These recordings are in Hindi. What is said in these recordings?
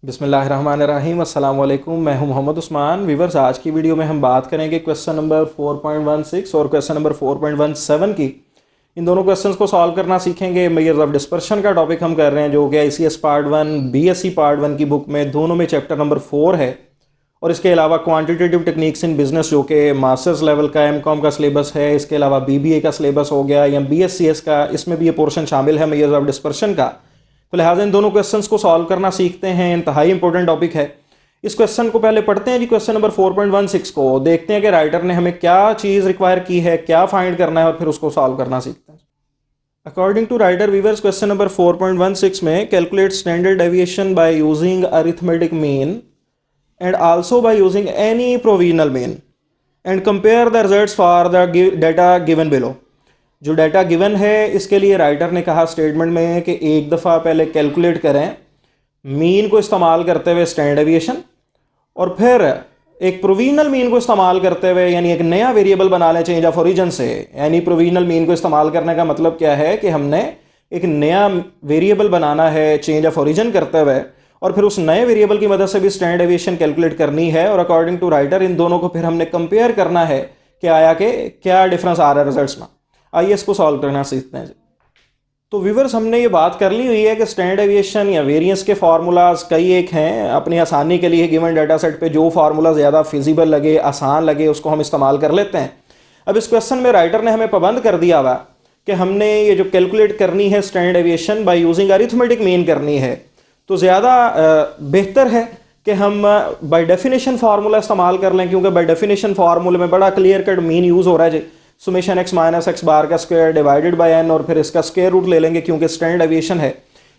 बिस्मिल्लाहिर्रहमानिर्रहीम अस्सलाम वालेकुम। मैं हूं मोहम्मद उस्मान। वीवर्स, आज की वीडियो में हम बात करेंगे क्वेश्चन नंबर 4.16 और क्वेश्चन नंबर 4.17 की। इन दोनों क्वेश्चंस को सॉल्व करना सीखेंगे। मेजर्स ऑफ डिस्पर्शन का टॉपिक हम कर रहे हैं, जो कि ICS पार्ट 1 BSc पार्ट 1 की बुक में दोनों में चैप्टर नंबर 4 है। और इसके अलावा क्वांटिटेटिव टेक्निक्स इन बिजनेस, जो कि मास्टर्स लेवल का MCOM का सिलेबस है। इसके अलावा BBA का सिलेबस हो गया या BScs का, इसमें भी ये पोर्शन शामिल है मेजर्स ऑफ डिस्पर्शन का। तो लिहाजा इन दोनों क्वेश्चंस को सॉल्व करना सीखते हैं। इंतहाई इंपॉर्टेंट टॉपिक है। इस क्वेश्चन को पहले पढ़ते हैं जी। क्वेश्चन नंबर 4.16 को देखते हैं कि राइटर ने हमें क्या चीज़ रिक्वायर की है, क्या फाइंड करना है, और फिर उसको सॉल्व करना सीखते हैं। According to writer viewers, question number 4.16 में calculate standard deviation by using arithmetic mean and also by using any provisional mean and compare the results for the data given below. जो डाटा गिवन है, इसके लिए राइटर ने कहा स्टेटमेंट में कि एक दफ़ा पहले कैलकुलेट करें मीन को इस्तेमाल करते हुए स्टैंडर्ड डेविएशन, और फिर एक प्रोविजनल मीन को इस्तेमाल करते हुए, यानी एक नया वेरिएबल बना लें चेंज ऑफ ओरिजिन से। यानी प्रोविजनल मीन को इस्तेमाल करने का मतलब क्या है कि हमने एक नया वेरिएबल बनाना है चेंज ऑफ ओरिजिन करते हुए, और फिर उस नए वेरिएबल की मदद से भी स्टैंडर्ड डेविएशन कैलकुलेट करनी है। और अकॉर्डिंग टू राइटर इन दोनों को फिर हमने कंपेयर करना है कि आया कि क्या डिफरेंस आ रहा है रिजल्ट्स में। आइए इसको सॉल्व करना सीखते हैं। तो व्यूवर्स, हमने ये बात कर ली हुई है कि स्टैंडर्ड डेविएशन या वेरिएंस के फार्मूलाज कई एक हैं। अपनी आसानी के लिए गिवन डाटा सेट पे जो फार्मूला ज़्यादा फिजिबल लगे, आसान लगे, उसको हम इस्तेमाल कर लेते हैं। अब इस क्वेश्चन में राइटर ने हमें पाबंद कर दिया हुआ कि हमने ये जो कैलकुलेट करनी है standard deviation by using arithmetic mean करनी है। तो ज़्यादा बेहतर है कि हम बाय डेफिनेशन फार्मूला इस्तेमाल कर लें, क्योंकि बाय डेफिनेशन फार्मूले में बड़ा क्लियर कट मीन यूज़ हो रहा है जी। सुमेशन x माइनस एक्स बार का स्क्वायर डिवाइडेड बाय n, और फिर इसका स्क्वायर रूट ले लेंगे क्योंकि स्टैंडर्ड डेविएशन है।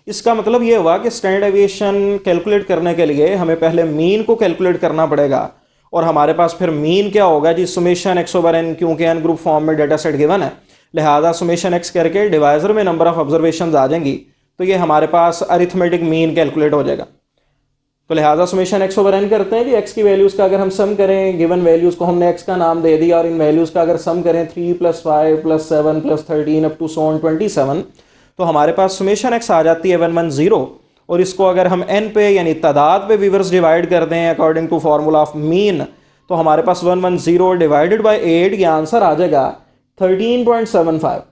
इसका मतलब ये हुआ कि स्टैंडर्ड डेविएशन कैलकुलेट करने के लिए हमें पहले मीन को कैलकुलेट करना पड़ेगा, और हमारे पास फिर मीन क्या होगा जी, सुमेशन x ओवर n, क्योंकि n ग्रुप फॉर्म में डाटा सेट गिवन है। लिहाजा सुमेशन x करके डिवाइजर में नंबर ऑफ ऑब्जर्वेशन आ जाएंगी, तो ये हमारे पास अरिथमेटिक मीन कैलकुलेट हो जाएगा। तो लिहाजा सुमेशन x ओवर n करते हैं जी। x की वैल्यूज़ का अगर हम सम करें, गिवन वैल्यूज़ को हमने x का नाम दे दिया, और इन वैल्यूज़ का अगर सम करें 3 + 5 + 7 + 13 अप टू 27, तो हमारे पास सुमेशन x आ जाती है 110। और इसको अगर हम n पे यानी तादाद पे व्यूवर्स डिवाइड कर दें according to formula of mean, तो हमारे पास 110 डिवाइडेड बाई 8, ये आंसर आ जाएगा 13.75।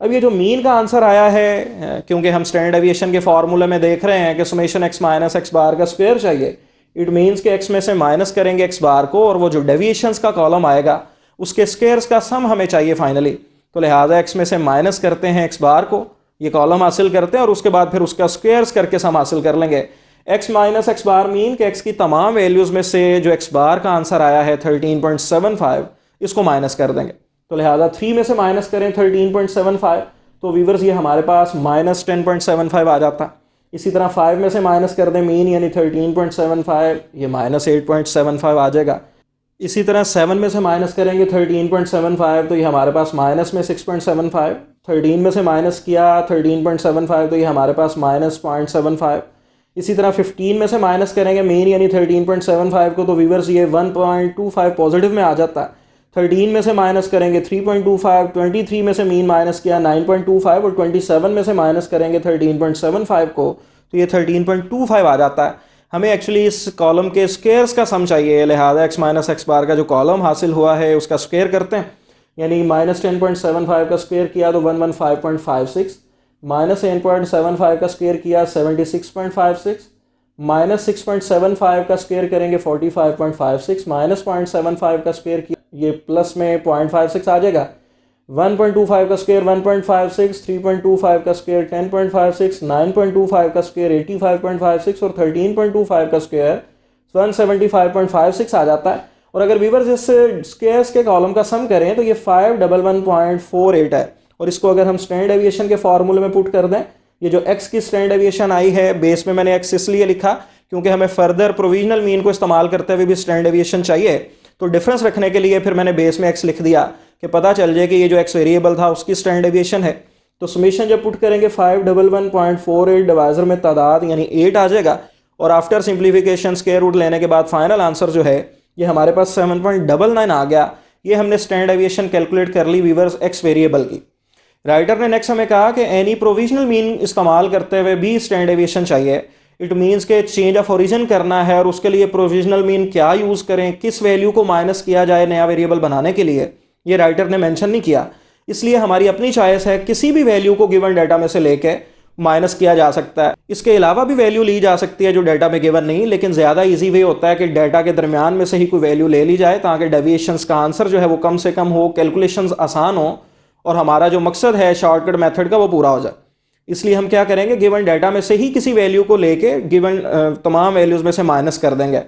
अब ये जो मीन का आंसर आया है, क्योंकि हम स्टैंडर्ड डेविएशन के फार्मूले में देख रहे हैं कि सुमेशन x माइनस एक्स बार का स्क्वायर चाहिए, इट मीन्स कि x में से माइनस करेंगे x बार को, और वो जो डेविएशंस का कॉलम आएगा उसके स्क्वायर्स का सम हमें चाहिए फाइनली। तो लिहाजा x में से माइनस करते हैं x बार को, ये कॉलम हासिल करते हैं, और उसके बाद फिर उसका स्क्वायर्स करके सम हासिल कर लेंगे। x माइनस एक्स बार मीन कि x की तमाम वैल्यूज़ में से जो x बार का आंसर आया है 13.75, इसको माइनस कर देंगे। तो लिहाजा 3 में से माइनस करें 13.75, तो व्यूवर्स ये हमारे पास माइनस 10.75 आ जाता। इसी तरह 5 में से माइनस कर दें मीन यानी 13.75, ये माइनस 8.75 आ जाएगा। इसी तरह 7 में से माइनस करेंगे 13.75, तो ये हमारे पास माइनस में 6.75। 13 में से माइनस किया 13.75, तो ये हमारे पास माइनस 0.75। इसी तरह 15 में से माइनस करेंगे मीन यानी 13.75 को, तो व्यूवर्स ये 1.25 पॉजिटिव में आ जाता है। 13 में से माइनस करेंगे 3.25, 23 में से मीन माइनस किया 9.25, और 27 में से माइनस करेंगे 13.75 को, तो ये 13.25 आ जाता है। हमें एक्चुअली इस कॉलम के स्क्वायर्स का सम चाहिए। लिहाजा x माइनस एक्स बार का जो कॉलम हासिल हुआ है उसका स्क्वायर करते हैं, यानी माइनस 10.75 का स्क्वायर किया तो 115.56, माइनस 10.75 का स्क्वायर किया 76.56, माइनस 6.75 का स्क्वायर करेंगे 45.56, माइनस 0.75 का स्क्वायर किया, ये प्लस में 0.56 आ जाएगा। 1.25 का स्क्वायर 1.56, 3.25 का स्क्वायर 10.56, 9.25 का स्क्वायर 85.56, और 13.25 का स्क्वायर 175.56 आ जाता है। और अगर व्यूवर्स इस स्क्वायर्स के कॉलम का सम करें तो ये 511.48 है। और इसको अगर हम स्टैंडर्ड डेविएशन के फार्मूले में पुट कर दें, ये जो x की स्टैंडर्ड डेविएशन आई है, बेस में मैंने x इसलिए लिखा क्योंकि हमें फर्दर प्रोविजनल मीन को इस्तेमाल करते हुए भी स्टैंडर्ड डेविएशन चाहिए। तो डिफरेंस रखने के लिए फिर मैंने बेस में x लिख दिया कि पता चल जाए कि ये जो x वेरिएबल था उसकी स्टैंडर्ड डेविएशन है। तो समेशन जब पुट करेंगे 511.48 डिवाइजर में तादाद यानी 8 आ जाएगा, और आफ्टर सिंप्लीफिकेशन स्क्वायर रूट लेने के बाद फाइनल आंसर जो है ये हमारे पास 7.99 आ गया। ये हमने स्टैंडर्ड डेविएशन कैलकुलेट कर ली वीवर्स x वेरिएबल की। राइटर ने नेक्स्ट हमें कहा कि एनी प्रोविजनल मीन इस्तेमाल करते हुए भी स्टैंडर्ड डेविएशन चाहिए। इट मीन्स के चेंज ऑफ ओरिजिन करना है और उसके लिए प्रोविजनल मीन क्या यूज़ करें, किस वैल्यू को माइनस किया जाए नया वेरिएबल बनाने के लिए, ये राइटर ने मेंशन नहीं किया। इसलिए हमारी अपनी चॉइस है, किसी भी वैल्यू को गिवन डाटा में से लेके माइनस किया जा सकता है। इसके अलावा भी वैल्यू ली जा सकती है जो डाटा में गिवन नहीं, लेकिन ज़्यादा इजी वे होता है कि डाटा के दरमियान में से ही कोई वैल्यू ले ली जाए ताकि डेविएशंस का आंसर जो है वो कम से कम हो, कैलकुलेशंस आसान हो और हमारा जो मकसद है शॉर्टकट मेथड का वो पूरा हो जाए। इसलिए हम क्या करेंगे, गिवन डाटा में से ही किसी वैल्यू को लेके गिवन तमाम वैल्यूज़ में से माइनस कर देंगे।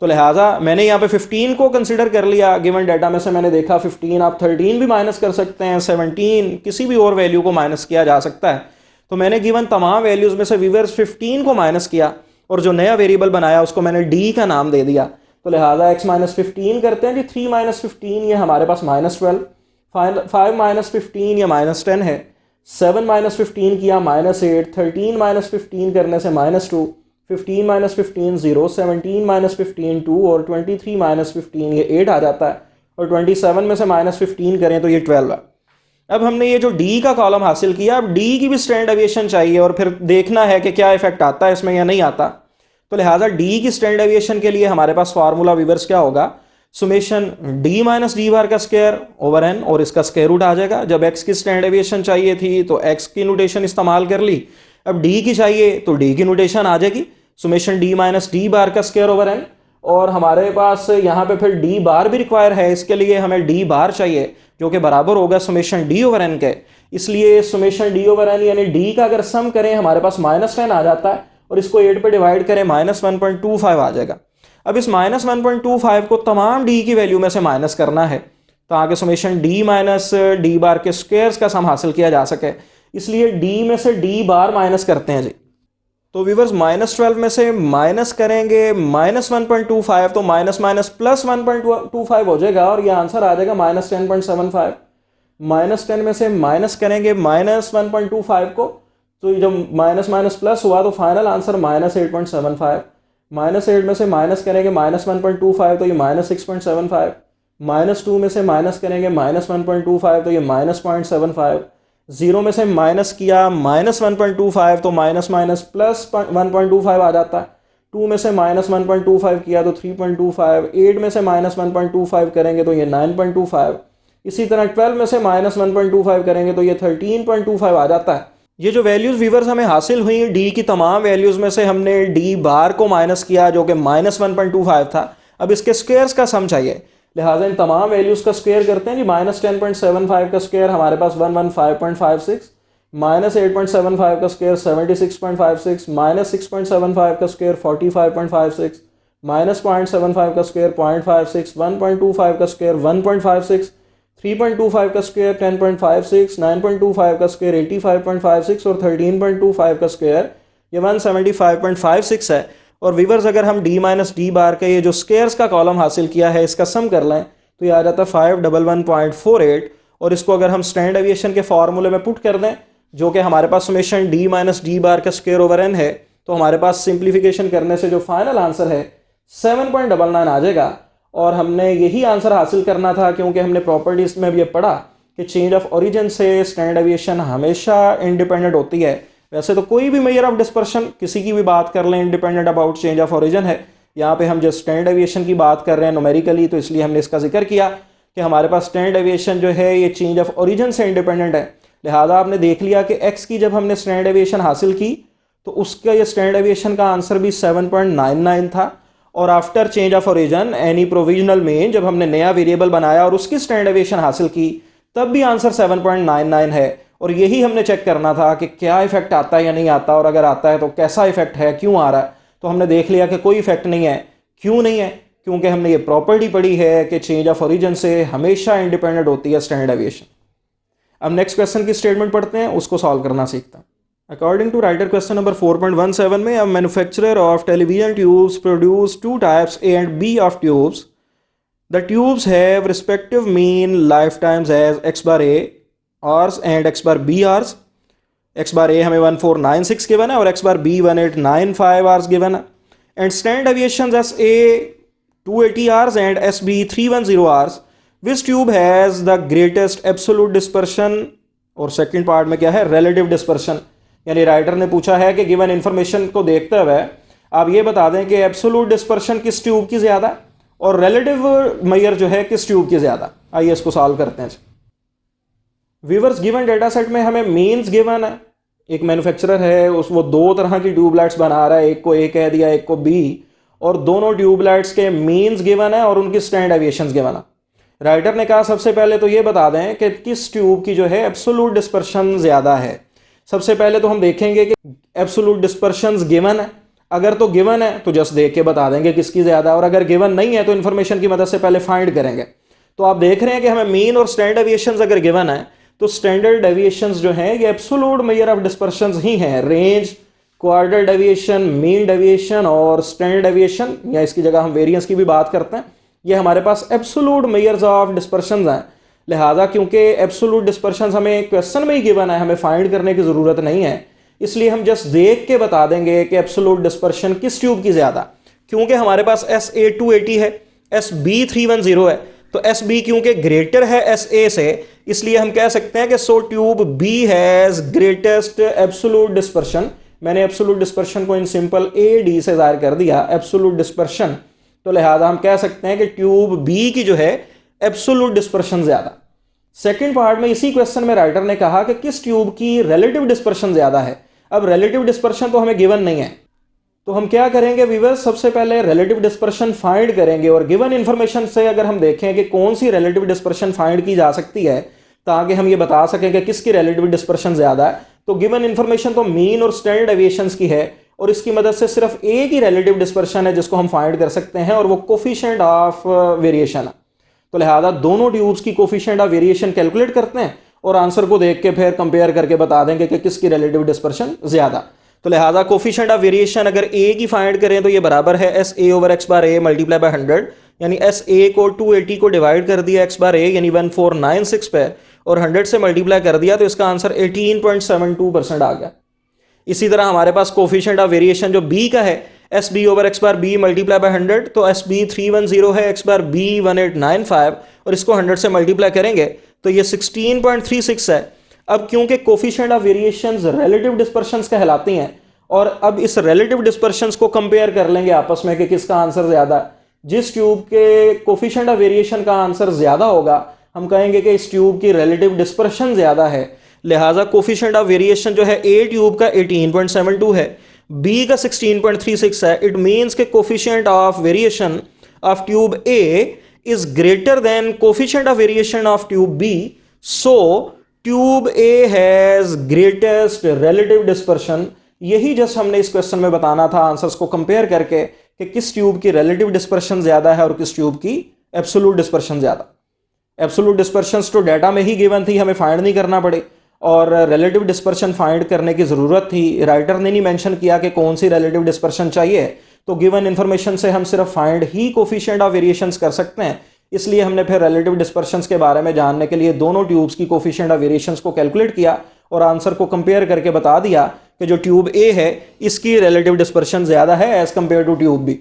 तो लिहाजा मैंने यहाँ पे 15 को कंसिडर कर लिया, गिवन डाटा में से मैंने देखा 15, आप 13 भी माइनस कर सकते हैं, 17, किसी भी और वैल्यू को माइनस किया जा सकता है। तो मैंने गिवन तमाम वैल्यूज़ में से व्यूअर्स 15 को माइनस किया और जो नया वेरिएबल बनाया उसको मैंने डी का नाम दे दिया। तो लिहाजा x माइनस 15 करते हैं जी, 3 माइनस 15 ये हमारे पास -12, 5 माइनस 15 ये -10 है, 7 माइनस 15 किया -8, 13 माइनस 15 करने से -2, 15 माइनस 15 0, 17 माइनस 15 2 और 23 माइनस 15 ये 8 आ जाता है और 27 में से -15 करें तो ये 12 है। अब हमने ये जो डी का कॉलम हासिल किया, अब डी की भी स्टैंडर्ड डेविएशन चाहिए और फिर देखना है कि क्या इफेक्ट आता है इसमें या नहीं आता। तो लिहाजा डी की स्टैंडर्ड डेविएशन के लिए हमारे पास फार्मूला व्यूअर्स क्या होगा, summation D minus D bar का स्क्वायर ओवर एन और इसका स्क्वायर रूट आ जाएगा। जब एक्स की स्टैंडर्ड डेविएशन चाहिए थी तो एक्स की नोटेशन इस्तेमाल कर ली, अब डी की चाहिए तो डी की नोटेशन आ जाएगी, summation D minus D bar का स्क्वायर ओवर एन। और हमारे पास यहाँ पे फिर डी बार भी रिक्वायर है, इसके लिए हमें डी बार चाहिए जो कि बराबर होगा सुमेशन डी ओवर एन के। इसलिए सुमेशन डी ओवर एन यानी डी का अगर सम करें हमारे पास -10 आ जाता है और इसको 8 पे डिवाइड करें -1.25 आ जाएगा। अब इस -1.25 को तमाम डी की वैल्यू में से माइनस करना है ताकि सुमेशन डी माइनस डी बार के स्क्वायर्स का सम हासिल किया जा सके। इसलिए डी में से डी बार माइनस करते हैं जी। तो व्यूअर्स -12 में से माइनस करेंगे -1.25 तो माइनस माइनस प्लस 1.25 हो जाएगा और ये आंसर आ जाएगा -10.75। -10 में से माइनस करेंगे -1.25 को, तो जब माइनस माइनस प्लस हुआ तो फाइनल आंसर -8.75। -8 में से माइनस करेंगे -1.25 तो ये -6.75। -2 में से माइनस करेंगे -1.25 तो ये -0.75। 0 में से माइनस किया -1.25 तो माइनस माइनस प्लस 1.25 आ जाता है। 2 में से -1.25 किया तो 3.25। 8 में से -1.25 करेंगे तो ये 9.25। इसी तरह 12 में से -1.25 करेंगे तो ये 13.25 आ जाता है। ये जो वैल्यूज़ व्यूअर्स हमें हासिल हुई डी की तमाम वैल्यूज़ में से हमने डी बार को माइनस किया जो कि -1.25 था। अब इसके स्क्वायर्स का सम चाहिए, लिहाजा इन तमाम वैल्यूज़ का स्क्वायर करते हैं जी। -10.75 का स्क्वायर हमारे पास 115.56, -8.75 का स्क्वायर 76.56, -6.75 का स्क्वायर 45.56, -0.75 का स्क्वायर 0.56, 1.25 का स्क्वायर 1.56, 3.25 का स्क्वायर 10.56, 9.25 का स्क्वायर 85.56 और 13.25 का स्क्वायर ये 175.56 है। और व्यूअर्स अगर हम डी माइनस डी बार का ये जो स्क्वायर्स का कॉलम हासिल किया है इसका सम कर लें तो ये आ जाता है 511.48 और इसको अगर हम स्टैंडर्ड डेविएशन के फार्मूले में पुट कर दें जो कि हमारे पास summation D minus D bar का स्क्वायर ओवर एन है, तो हमारे पास सिंप्लीफिकेशन करने से जो फाइनल आंसर है 7.99 आ जाएगा। और हमने यही आंसर हासिल करना था क्योंकि हमने प्रॉपर्टीज में भी ये पढ़ा कि चेंज ऑफ ओरिजिन से स्टैंडर्ड डेविएशन हमेशा इंडिपेंडेंट होती है। वैसे तो कोई भी मेजर ऑफ डिस्पर्शन किसी की भी बात कर लें independent about change of origin है। यहाँ पे हम जो स्टैंडर्ड डेविएशन की बात कर रहे हैं न्यूमेरिकली, तो इसलिए हमने इसका जिक्र किया कि हमारे पास स्टैंडर्ड डेविएशन जो है ये चेंज ऑफ ओरिजिन से इंडिपेंडेंट है। लिहाजा आपने देख लिया कि एक्स की जब हमने स्टैंडर्ड डेविएशन हासिल की तो उसका ये स्टैंडर्ड डेविएशन का आंसर भी 7.99 था। और after change of origin any provisional में जब हमने नया वेरिएबल बनाया और उसकी स्टैंडर्ड डेविएशन हासिल की तब भी आंसर 7.99 है। और यही हमने चेक करना था कि क्या इफेक्ट आता है या नहीं आता, और अगर आता है तो कैसा इफेक्ट है, क्यों आ रहा है। तो हमने देख लिया कि कोई इफेक्ट नहीं है। क्यों नहीं है? क्योंकि हमने ये प्रॉपर्टी पढ़ी है कि चेंज ऑफ ओरिजिन से हमेशा इंडिपेंडेंट होती है स्टैंडर्ड डेविएशन। अब नेक्स्ट क्वेश्चन की स्टेटमेंट पढ़ते हैं, उसको सॉल्व करना सीखता हैं। According to writer question number 4.17 में, a manufacturer of television tubes produce 2 types A and B of tubes. The tubes have respective mean lifetimes as x bar A hours and x bar B hours. x bar A हमें 1496 गिवन है और x bar B 1895 hours given है। And standard deviations as A 280 hours and SB 310 hours. Which tube has the greatest absolute dispersion? और सेकंड पार्ट में क्या है, relative dispersion, यानी राइटर ने पूछा है कि गिवन इंफॉर्मेशन को देखते हुए आप ये बता दें कि एब्सोल्यूट डिस्पर्शन किस ट्यूब की ज्यादा और रिलेटिव मेजर जो है किस ट्यूब की ज्यादा। आइए इसको सॉल्व करते हैं। व्यूअर्स, गिवन डेटा सेट में हमें मीन्स गिवन है। एक मैन्युफैक्चरर है, वो दो तरह की ट्यूबलाइट्स बना रहा है, एक को ए कह दिया, एक को बी, और दोनों ट्यूबलाइट्स के मीन्स गिवन है और उनकी स्टैंड डेविएशंस गिवन है। राइटर ने कहा सबसे पहले तो ये बता दें कि किस ट्यूब की जो है एब्सोल्यूट डिस्पर्शन ज्यादा है। सबसे पहले तो हम देखेंगे कि एब्सोल्यूट डिस्पर्शन गिवन है। अगर तो गिवन है तो जस्ट देख के बता देंगे किसकी ज्यादा, और अगर गिवन नहीं है तो इन्फॉर्मेशन की मदद से पहले फाइंड करेंगे। तो आप देख रहे हैं कि हमें मीन और स्टैंडर्ड डेविएशंस अगर गिवन है तो स्टैंडर्ड डेविएशंस जो है ये एब्सोल्यूट मेजर ऑफ डिस्पर्शन ही है। Range, quadrant deviation, mean deviation और स्टैंडर्ड डेविएशन, या इसकी जगह हम वेरिएंस की भी बात करते हैं, ये हमारे पास एब्सोल्यूट मेजर्स ऑफ डिस्पर्शन हैं। लिहाजा क्योंकि एब्सोल्यूट डिस्पर्शन हमें क्वेश्चन में ही गिवन है, हमें फाइंड करने की जरूरत नहीं है, इसलिए हम जस्ट देख के बता देंगे कि एब्सोल्यूट डिस्पर्शन किस ट्यूब की ज्यादा। क्योंकि हमारे पास SA280 है, SB310 है, तो SB क्योंकि ग्रेटर है SA से, इसलिए हम कह सकते हैं कि so tube B has greatest absolute dispersion. मैंने एब्सोल्यूट डिस्पर्शन को इन सिंपल AD से जाहिर कर दिया, एब्सोल्यूट डिस्पर्शन, तो लिहाजा हम कह सकते हैं कि ट्यूब B की जो है एब्सोल्यूट डिस्पर्शन ज्यादा। सेकंड पार्ट में इसी क्वेश्चन में राइटर ने कहा कि किस ट्यूब की रिलेटिव डिस्पर्शन ज्यादा है। अब रिलेटिव डिस्पर्शन तो हमें गिवन नहीं है, तो हम क्या करेंगे व्यूअर्स, सबसे पहले रिलेटिव डिस्पर्शन फाइंड करेंगे और गिवन इंफॉर्मेशन से अगर हम देखें कि कौन सी रिलेटिव डिस्पर्शन फाइंड की जा सकती है ताकि हम ये बता सकें कि किसकी रिलेटिव डिस्पर्शन ज्यादा है, तो गिवन इंफॉर्मेशन तो मीन और स्टैंडर्ड डेविएशंस की है और इसकी मदद से सिर्फ एक ही रिलेटिव डिस्पर्शन है जिसको हम फाइंड कर सकते हैं और वो कोफिशिएंट ऑफ वेरिएशन है। तो लिहाजा दोनों ट्यूब्स की कोफिशिएंट ऑफ वेरिएशन कैलकुलेट करते हैं और आंसर को देख के फिर कंपेयर करके बता देंगे कि किसकी रिलेटिव डिस्पर्शन ज्यादा। तो लिहाजा कोफिशिएंट ऑफ वेरिएशन अगर ए की फाइंड करें तो ये बराबर है SA/x/a मल्टीप्लाई बाय 100, यानी SA को 280 को डिवाइड कर दिया x/a यानी 1496 पे और 100 से मल्टीप्लाई कर दिया तो इसका आंसर 18.72% आ गया। इसी तरह हमारे पास कोफिशिएंट ऑफ वेरिएशन जो b का है SB/x/b मल्टीप्लाई बाय 100, तो SB310 है, x/b 1895 और इसको 100 से मल्टीप्लाई करेंगे तो ये 16.36 है। अब क्योंकि कोफिशिएंट ऑफ वेरिएशंस रिलेटिव डिस्पर्शंस कहलाती हैं और अब इस रिलेटिव डिस्पर्शंस को कंपेयर कर लेंगे आपस में कि किसका आंसर ज्यादा है। जिस ट्यूब के कोफिशिएंट ऑफ वेरिएशन का आंसर ज्यादा होगा हम कहेंगे कि इस ट्यूब की रिलेटिव डिस्पर्शन ज्यादा है। लिहाजा कोफिशिएंट ऑफ वेरिएशन जो है A ट्यूब का 18.72 है, B का 16.36 है। इट मीन्स के coefficient of variation of tube A is greater than coefficient of variation of tube B, so tube A has greatest relative dispersion. यही जस्ट हमने इस क्वेश्चन में बताना था आंसर्स को कंपेयर करके कि किस ट्यूब की रिलेटिव डिस्पर्शन ज्यादा है और किस ट्यूब की एब्सोल्यूट डिस्पर्शन ज्यादा। एब्सोल्यूट डिस्पर्शन तो डाटा में ही गिवन थी, हमें फाइंड नहीं करना पड़े, और रिलेटिव डिस्पर्शन फाइंड करने की जरूरत थी। राइटर ने नहीं मेंशन किया कि कौन सी रिलेटिव डिस्पर्शन चाहिए, तो गिवन इंफॉर्मेशन से हम सिर्फ find he coefficient of variations कर सकते हैं। इसलिए हमने फिर रिलेटिव डिस्पर्शंस के बारे में जानने के लिए दोनों ट्यूब्स की कोफिशिएंट ऑफ वेरिएशंस को कैलकुलेट किया और आंसर को कंपेयर करके बता दिया कि जो ट्यूब A है इसकी रिलेटिव डिस्पर्शन ज्यादा है as compare to tube B।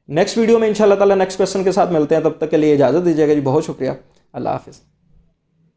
Next video में इंशाल्लाह ताला नेक्स्ट क्वेश्चन के साथ मिलते हैं, तब तक के लिए इजाजत दीजिएगा जी, बहुत शुक्रिया, अल्लाह हाफिज।